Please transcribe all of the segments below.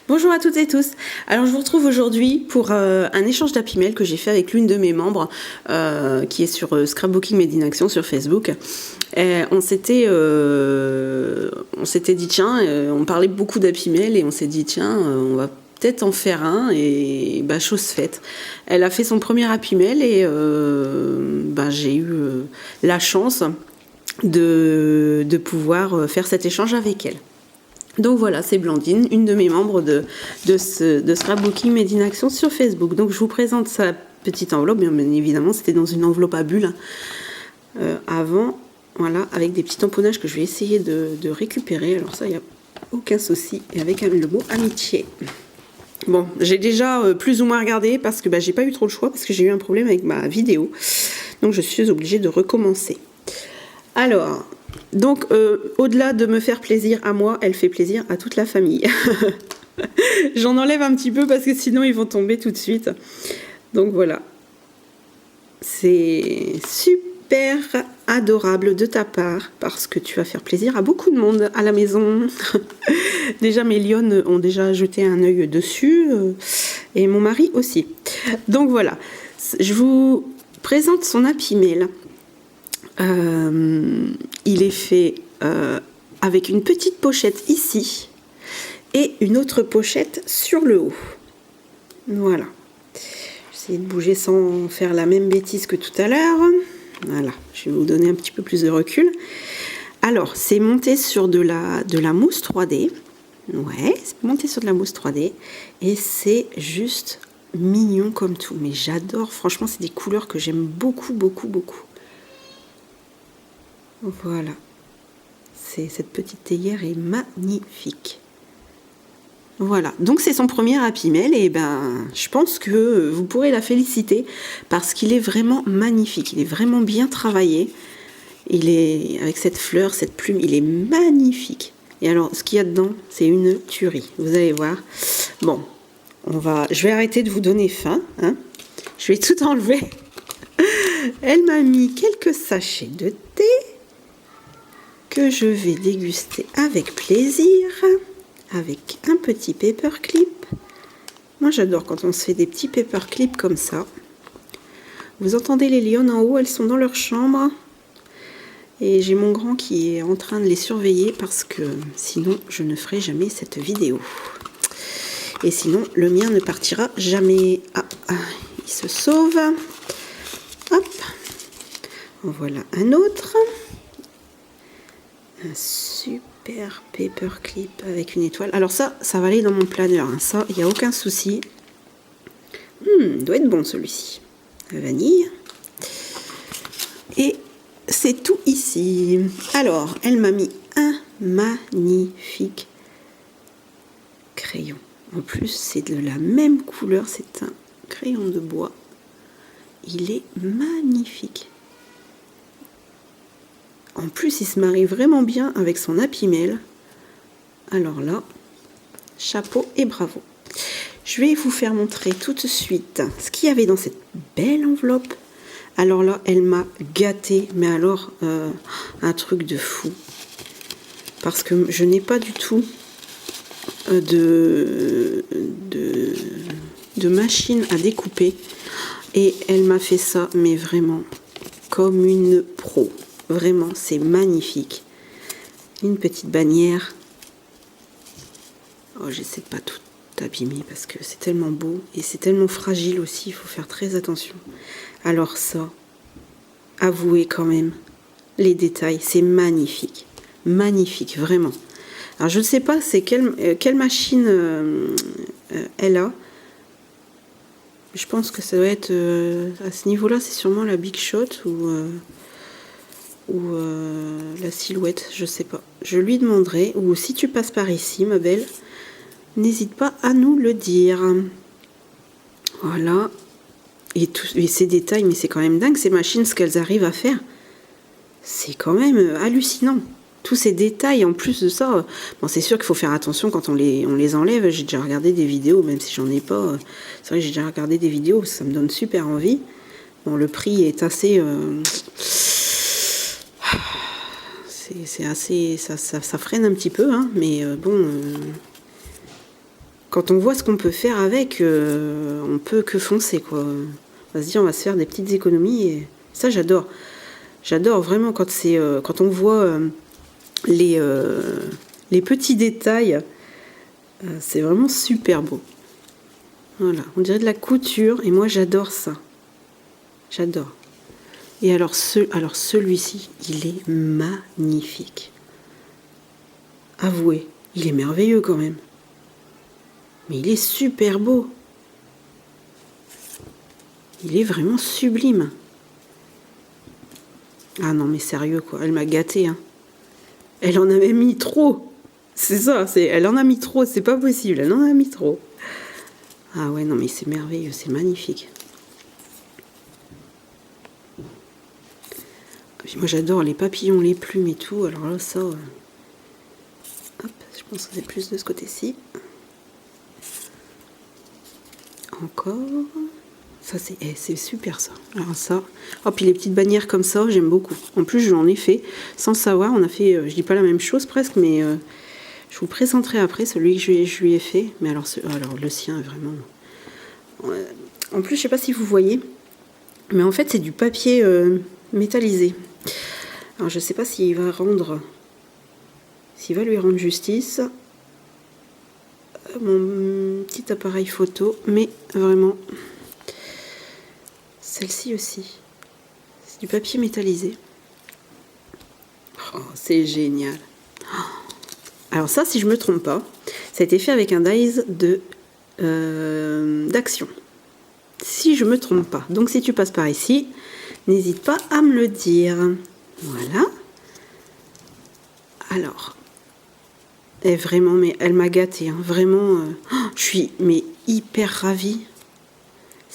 Bonjour à toutes et tous. Alors je vous retrouve aujourd'hui pour un échange d'Happy Mail que j'ai fait avec l'une de mes membres qui est sur Scrapbooking Made in Action sur Facebook. Et on s'était dit tiens, on parlait beaucoup d'Happy Mail et on s'est dit tiens, on va peut-être en faire un et bah, chose faite. Elle a fait son premier Happy Mail et bah, j'ai eu la chance de pouvoir faire cet échange avec elle. Donc voilà, c'est Blandine, une de mes membres de Scrapbooking Made in Action sur Facebook. Donc je vous présente sa petite enveloppe, bien évidemment c'était dans une enveloppe à bulles avant, voilà, avec des petits tamponnages que je vais essayer de récupérer. Alors ça, il n'y a aucun souci, et avec le mot amitié. Bon, j'ai déjà plus ou moins regardé parce que bah, j'ai pas eu trop le choix parce que j'ai eu un problème avec ma vidéo. Donc je suis obligée de recommencer. Alors... Donc, au-delà de me faire plaisir à moi, elle fait plaisir à toute la famille. J'en enlève un petit peu parce que sinon ils vont tomber tout de suite. Donc voilà. C'est super adorable de ta part parce que tu vas faire plaisir à beaucoup de monde à la maison. Déjà, mes lionnes ont déjà jeté un œil dessus et mon mari aussi. Donc voilà. Je vous présente son Happy Mail. Il est fait avec une petite pochette ici et une autre pochette sur le haut. Voilà. J'essaie de bouger sans faire la même bêtise que tout à l'heure. Voilà. Je vais vous donner un petit peu plus de recul. Alors, c'est monté sur de la mousse 3D. Ouais, c'est monté sur de la mousse 3D. Et c'est juste mignon comme tout. Mais j'adore. Franchement, c'est des couleurs que j'aime beaucoup, beaucoup, beaucoup. Voilà, cette petite théière est magnifique. Voilà, donc c'est son premier Happy Mail et ben je pense que vous pourrez la féliciter parce qu'il est vraiment magnifique, il est vraiment bien travaillé. Il est avec cette fleur, cette plume, il est magnifique. Et alors ce qu'il y a dedans, c'est une tuerie. Vous allez voir. Bon, je vais arrêter de vous donner faim, hein. Je vais tout enlever. Elle m'a mis quelques sachets de thé que je vais déguster avec plaisir, avec un petit paperclip. Moi j'adore quand on se fait des petits paperclips comme ça. Vous entendez les lionnes en haut, elles sont dans leur chambre. Et j'ai mon grand qui est en train de les surveiller parce que sinon je ne ferai jamais cette vidéo. Et sinon le mien ne partira jamais. Il se sauve. Hop. En voilà un autre. Un super paperclip avec une étoile. Alors ça va aller dans mon planeur. Hein. Ça, il n'y a aucun souci. Doit être bon celui-ci. La vanille. Et c'est tout ici. Alors, elle m'a mis un magnifique crayon. En plus, c'est de la même couleur. C'est un crayon de bois. Il est magnifique. En plus, il se marie vraiment bien avec son Happy Mail. Alors là, chapeau et bravo. Je vais vous faire montrer tout de suite ce qu'il y avait dans cette belle enveloppe. Alors là, elle m'a gâtée, mais alors un truc de fou. Parce que je n'ai pas du tout de machine à découper. Et elle m'a fait ça, mais vraiment comme une pro. Vraiment, c'est magnifique. Une petite bannière. Oh, j'essaie de pas tout abîmer parce que c'est tellement beau et c'est tellement fragile aussi. Il faut faire très attention. Alors ça, avouez quand même les détails. C'est magnifique. Magnifique, vraiment. Alors, je ne sais pas c'est quelle machine elle a. Je pense que ça doit être à ce niveau-là, c'est sûrement la Big Shot ou la Silhouette, je sais pas. Je lui demanderai, ou si tu passes par ici, ma belle, n'hésite pas à nous le dire. Voilà. Et ces détails, mais c'est quand même dingue, ces machines, ce qu'elles arrivent à faire. C'est quand même hallucinant. Tous ces détails, en plus de ça, bon, c'est sûr qu'il faut faire attention quand on les enlève. J'ai déjà regardé des vidéos, même si j'en ai pas. C'est vrai que j'ai déjà regardé des vidéos, ça me donne super envie. Bon, le prix est assez... c'est assez... Ça freine un petit peu, hein, mais bon... quand on voit ce qu'on peut faire avec, on peut que foncer, quoi. On va se dire, on va se faire des petites économies. Et ça, j'adore. J'adore vraiment quand on voit les petits détails. C'est vraiment super beau. Voilà, on dirait de la couture. Et moi, j'adore ça. J'adore. Et alors celui-ci, il est magnifique. Avouez, il est merveilleux quand même. Mais il est super beau. Il est vraiment sublime. Ah non, mais sérieux, quoi. Elle m'a gâtée, hein. Elle en avait mis trop. C'est ça, elle en a mis trop. C'est pas possible, elle en a mis trop. Ah ouais, non, mais c'est merveilleux, c'est magnifique. Puis moi, j'adore les papillons, les plumes et tout. Alors là, ça... hop, je pense que c'est plus de ce côté-ci. Encore... Ça, c'est super, ça. Alors ça... Oh, puis les petites bannières comme ça, j'aime beaucoup. En plus, j'en ai fait sans le savoir. On a fait, je dis pas la même chose presque, mais je vous présenterai après celui que je lui ai fait. Mais alors le sien est vraiment... En plus, je sais pas si vous voyez, mais en fait, c'est du papier métallisé. Alors, je sais pas s'il va lui rendre justice. Mon petit appareil photo, mais vraiment... Celle-ci aussi. C'est du papier métallisé. Oh, c'est génial. Alors ça, si je me trompe pas, ça a été fait avec un dies d'Action. Si je me trompe pas. Donc si tu passes par ici, n'hésite pas à me le dire. Voilà. Alors. Et vraiment, mais elle m'a gâtée. Hein, vraiment, je suis hyper ravie.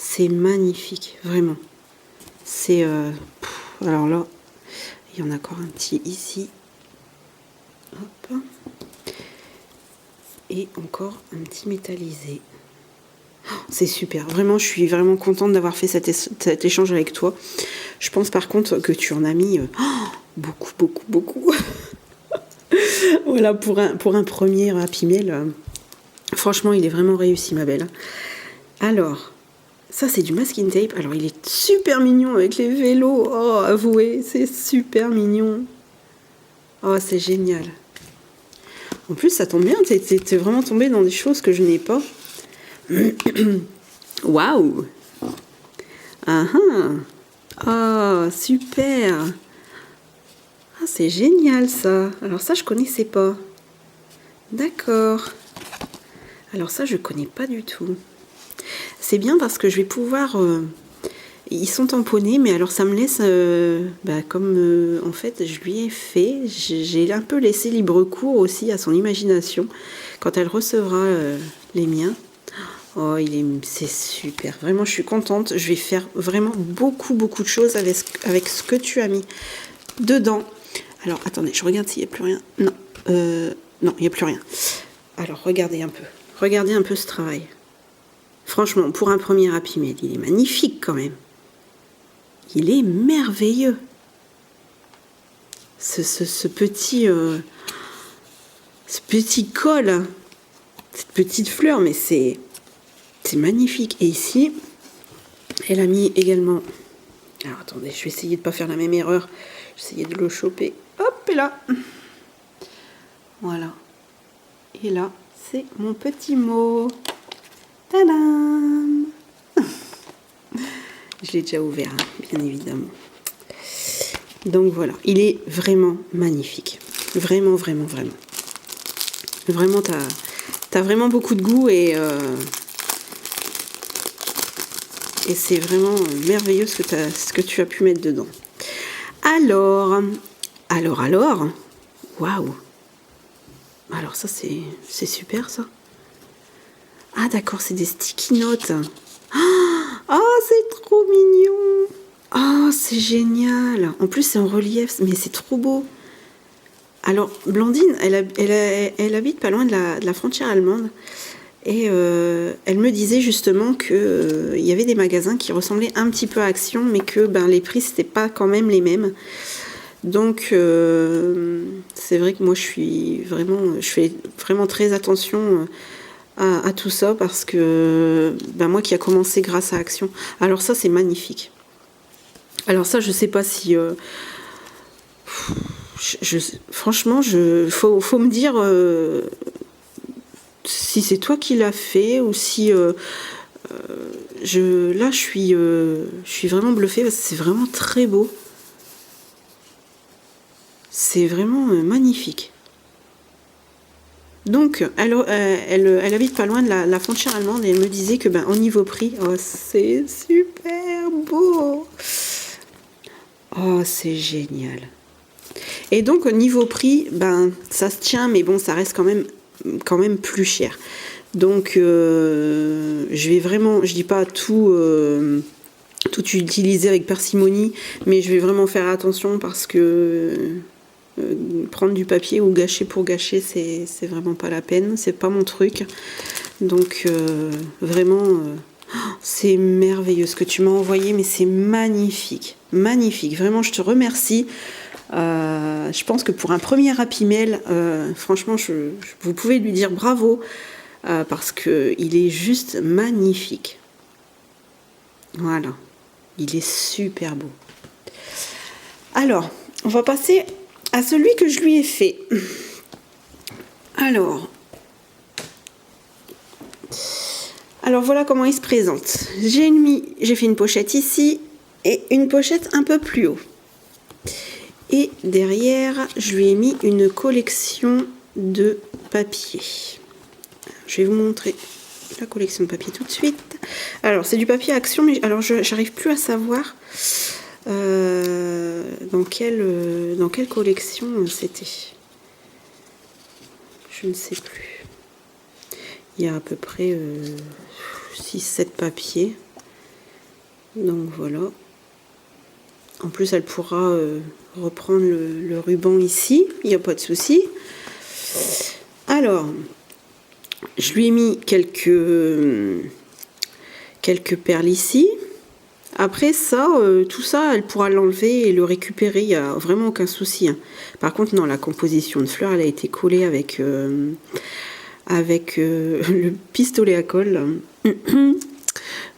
C'est magnifique, vraiment. C'est... alors là, il y en a encore un petit ici. Hop. Et encore un petit métallisé. C'est super. Vraiment, je suis vraiment contente d'avoir fait cet échange avec toi. Je pense par contre que tu en as mis beaucoup, beaucoup, beaucoup. Voilà, pour un premier Happy Mail. Franchement, il est vraiment réussi, ma belle. Alors... Ça, c'est du masking tape. Alors, il est super mignon avec les vélos. Oh, avouez, c'est super mignon. Oh, c'est génial. En plus, ça tombe bien. T'es vraiment tombé dans des choses que je n'ai pas. Waouh. Ah ah. Oh, super. Ah, c'est génial, ça. Alors ça, je connaissais pas. D'accord. Alors ça, je connais pas du tout. C'est bien parce que je vais pouvoir... ils sont tamponnés, mais alors ça me laisse... comme en fait je lui ai fait, j'ai un peu laissé libre cours aussi à son imagination quand elle recevra les miens. Oh, c'est super. Vraiment, je suis contente. Je vais faire vraiment beaucoup, beaucoup de choses avec ce que tu as mis dedans. Alors, attendez, je regarde s'il n'y a plus rien. Non, non, il n'y a plus rien. Alors, regardez un peu. Regardez un peu ce travail. Franchement, pour un premier Happy Mail, il est magnifique quand même. Il est merveilleux. Ce petit col, cette petite fleur, mais c'est magnifique. Et ici, elle a mis également... Alors attendez, je vais essayer de ne pas faire la même erreur. Je vais essayer de le choper. Hop, et là. Voilà. Et là, c'est mon petit mot. Tadam! Je l'ai déjà ouvert, hein, bien évidemment. Donc voilà, il est vraiment magnifique. Vraiment, vraiment, vraiment. Vraiment, t'as vraiment beaucoup de goût et c'est vraiment merveilleux ce que tu as pu mettre dedans. Alors, waouh! Alors ça, c'est super, ça. Ah d'accord, c'est des sticky notes. Oh, c'est trop mignon. Oh, c'est génial. En plus, c'est en relief, mais c'est trop beau. Alors, Blandine, elle habite pas loin de la frontière allemande. Et elle me disait justement qu'il y avait des magasins qui ressemblaient un petit peu à Action, mais que les prix, c'était pas quand même les mêmes. Donc, c'est vrai que moi, je fais vraiment très attention à tout ça parce que moi qui a commencé grâce à Action. Alors ça c'est magnifique. Alors ça je sais pas si franchement faut me dire si c'est toi qui l'as fait ou si je suis vraiment bluffée parce que c'est vraiment très beau. C'est vraiment magnifique. Donc, elle habite pas loin de la frontière allemande et elle me disait que au niveau prix, oh, c'est super beau. Oh, c'est génial. Et donc, au niveau prix, ça se tient, mais bon, ça reste quand même plus cher. Donc, je vais vraiment, je dis pas tout utiliser avec parcimonie, mais je vais vraiment faire attention parce que prendre du papier ou gâcher pour gâcher, c'est vraiment pas la peine, c'est pas mon truc. Donc vraiment c'est merveilleux ce que tu m'as envoyé, mais c'est magnifique, magnifique, vraiment je te remercie. Je pense que pour un premier Happy Mail, franchement vous pouvez lui dire bravo parce que il est juste magnifique. Voilà, il est super beau. Alors on va passer à celui que je lui ai fait. Alors voilà comment il se présente. J'ai fait une pochette ici et une pochette un peu plus haut. Et derrière, je lui ai mis une collection de papier. Je vais vous montrer la collection de papier tout de suite. Alors c'est du papier Action, mais alors j'arrive plus à savoir dans quelle collection c'était. Je ne sais plus. Il y a à peu près 6-7 papiers. Donc voilà. En plus, elle pourra reprendre le ruban ici. Il n'y a pas de souci. Alors, je lui ai mis quelques perles ici. Après ça, tout ça, elle pourra l'enlever et le récupérer, il n'y a vraiment aucun souci. Hein. Par contre, non, la composition de fleurs, elle a été collée avec le pistolet à colle.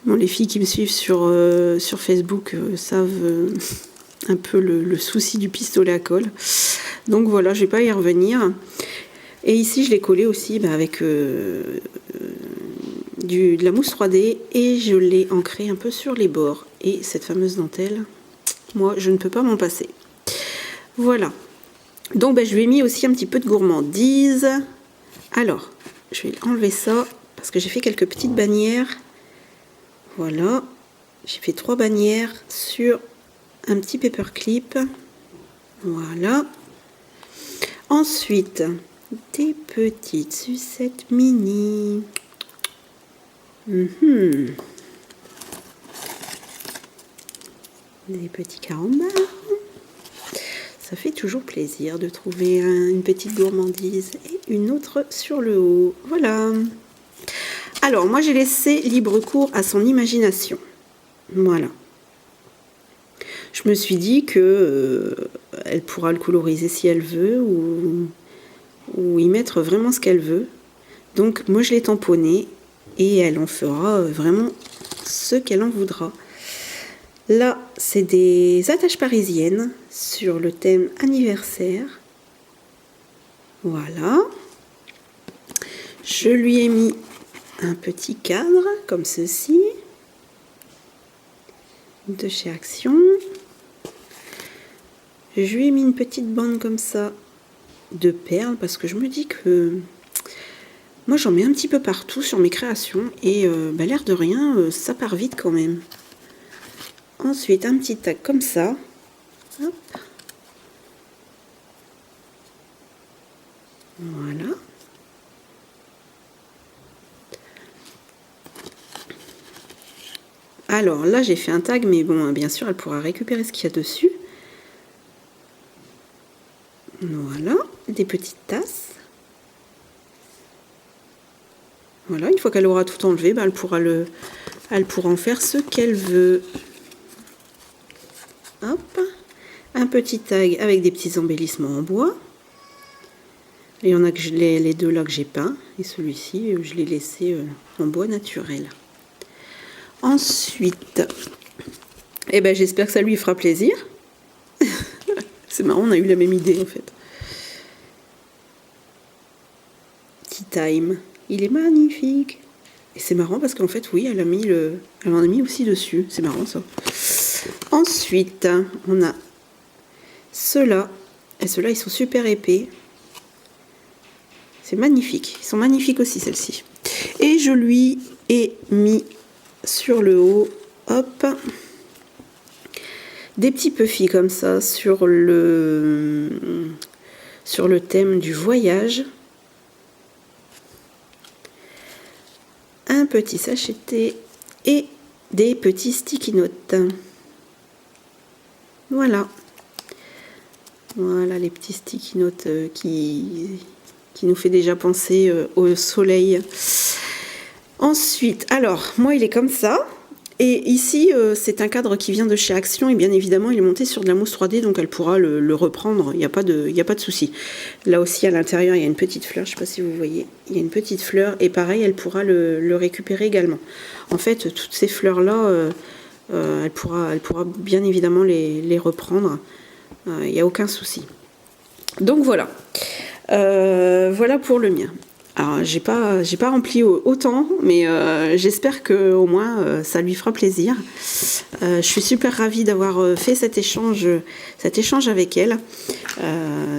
Bon, les filles qui me suivent sur Facebook savent un peu le souci du pistolet à colle. Donc voilà, je ne vais pas y revenir. Et ici, je l'ai collé aussi avec de la mousse 3D et je l'ai ancré un peu sur les bords. Et cette fameuse dentelle, moi, je ne peux pas m'en passer. Voilà. Donc, je lui ai mis aussi un petit peu de gourmandise. Alors, je vais enlever ça parce que j'ai fait quelques petites bannières. Voilà. J'ai fait 3 bannières sur un petit paperclip. Voilà. Ensuite, des petites sucettes mini. Des petits carambars. Ça fait toujours plaisir de trouver une petite gourmandise et une autre sur le haut. Voilà. Alors, moi, j'ai laissé libre cours à son imagination. Voilà. Je me suis dit que elle pourra le coloriser si elle veut ou y mettre vraiment ce qu'elle veut. Donc, moi, je l'ai tamponné et elle en fera vraiment ce qu'elle en voudra. Là, c'est des attaches parisiennes sur le thème anniversaire. Voilà. Je lui ai mis un petit cadre comme ceci de chez Action. Je lui ai mis une petite bande comme ça de perles parce que je me dis que moi j'en mets un petit peu partout sur mes créations et l'air de rien ça part vite quand même. Ensuite un petit tag comme ça. Hop. Voilà. Alors là j'ai fait un tag mais bon bien sûr elle pourra récupérer ce qu'il y a dessus. Voilà, des petites tasses. Voilà, une fois qu'elle aura tout enlevé, elle pourra en faire ce qu'elle veut. Hop, un petit tag avec des petits embellissements en bois. Il y en a que les deux là que j'ai peint, et celui-ci, je l'ai laissé en bois naturel. Ensuite, eh ben, j'espère que ça lui fera plaisir. C'est marrant, on a eu la même idée en fait. Tea Time, il est magnifique. Et c'est marrant parce qu'en fait, oui, elle en a mis aussi dessus. C'est marrant ça. Ensuite, on a ceux-là. Et ceux-là, ils sont super épais. C'est magnifique. Ils sont magnifiques aussi, celles-ci. Et je lui ai mis sur le haut, hop, des petits puffs comme ça sur le thème du voyage. Un petit sachet et des petits sticky notes. Voilà. Voilà les petits sticky notes qui nous fait déjà penser au soleil. Ensuite, alors, moi il est comme ça. Et ici, c'est un cadre qui vient de chez Action. Et bien évidemment, il est monté sur de la mousse 3D, donc elle pourra le reprendre. Il n'y a pas de souci. Là aussi, à l'intérieur, il y a une petite fleur. Je ne sais pas si vous voyez. Il y a une petite fleur. Et pareil, elle pourra le récupérer également. En fait, toutes ces fleurs-là, elle pourra bien évidemment les reprendre. Il n'y a aucun souci. Donc voilà. Voilà pour le mien. Alors, j'ai pas rempli autant, mais j'espère que au moins ça lui fera plaisir. Je suis super ravie d'avoir fait cet échange avec elle.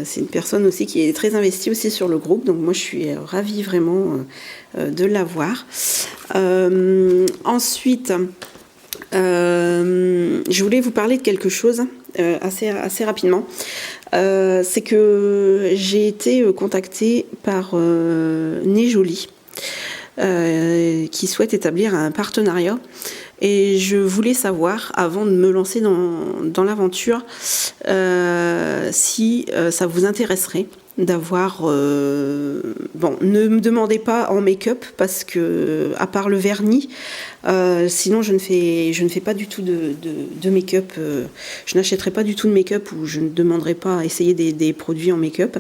C'est une personne aussi qui est très investie aussi sur le groupe, donc moi je suis ravie vraiment de l'avoir. Ensuite, je voulais vous parler de quelque chose assez rapidement. C'est que j'ai été contactée par Nez Jolie qui souhaite établir un partenariat, et je voulais savoir, avant de me lancer dans l'aventure, si ça vous intéresserait d'avoir... bon, ne me demandez pas en make-up, parce que, à part le vernis, sinon je ne fais pas du tout de make-up. Je n'achèterai pas du tout de make-up, ou je ne demanderai pas à essayer des produits en make-up.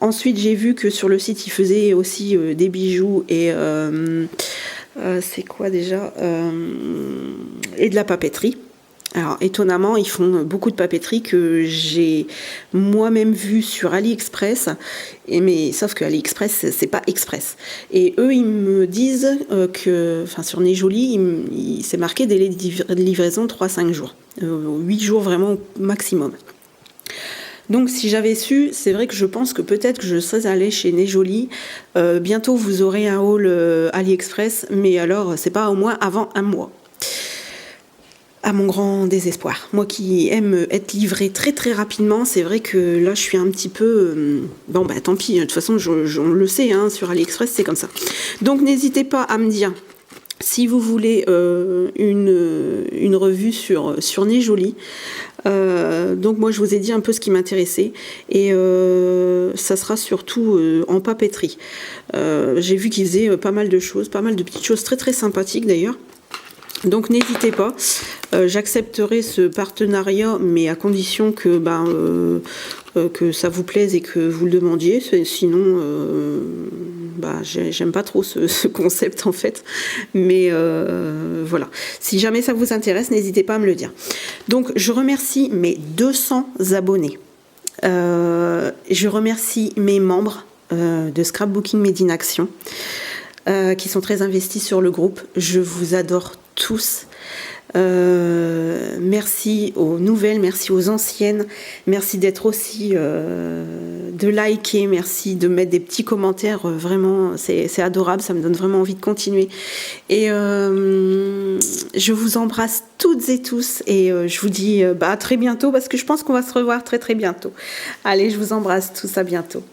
Ensuite, j'ai vu que sur le site, ils faisaient aussi des bijoux et... c'est quoi déjà et de la papeterie. Alors, étonnamment, ils font beaucoup de papeterie que j'ai moi-même vu sur AliExpress. Mais sauf que AliExpress, c'est pas Express. Et eux, ils me disent que, enfin, sur Nez Jolie, c'est marqué délai de livraison 3-5 jours. 8 jours vraiment au maximum. Donc si j'avais su, c'est vrai que je pense que peut-être que je serais allée chez Nez Jolie. Bientôt, vous aurez un haul AliExpress, mais alors, c'est pas au moins avant un mois. À mon grand désespoir. Moi qui aime être livrée très très rapidement, c'est vrai que là je suis un petit peu... bon bah tant pis, de toute façon on le sait, hein, sur AliExpress c'est comme ça. Donc n'hésitez pas à me dire si vous voulez une revue sur Nez Jolie. Donc moi je vous ai dit un peu ce qui m'intéressait, et ça sera surtout en papeterie. J'ai vu qu'ils faisaient pas mal de choses, pas mal de petites choses très très sympathiques d'ailleurs. Donc n'hésitez pas, j'accepterai ce partenariat, mais à condition que ça vous plaise et que vous le demandiez. Sinon, j'aime pas trop ce concept en fait. Mais voilà, si jamais ça vous intéresse, n'hésitez pas à me le dire. Donc je remercie mes 200 abonnés. Je remercie mes membres de Scrapbooking Made in Action. Qui sont très investis sur le groupe. Je vous adore tous. Merci aux nouvelles, merci aux anciennes, merci d'être aussi de liker, merci de mettre des petits commentaires, vraiment c'est adorable, ça me donne vraiment envie de continuer. Et je vous embrasse toutes et tous, et je vous dis à très bientôt, parce que je pense qu'on va se revoir très très bientôt. Allez, je vous embrasse tous, à bientôt.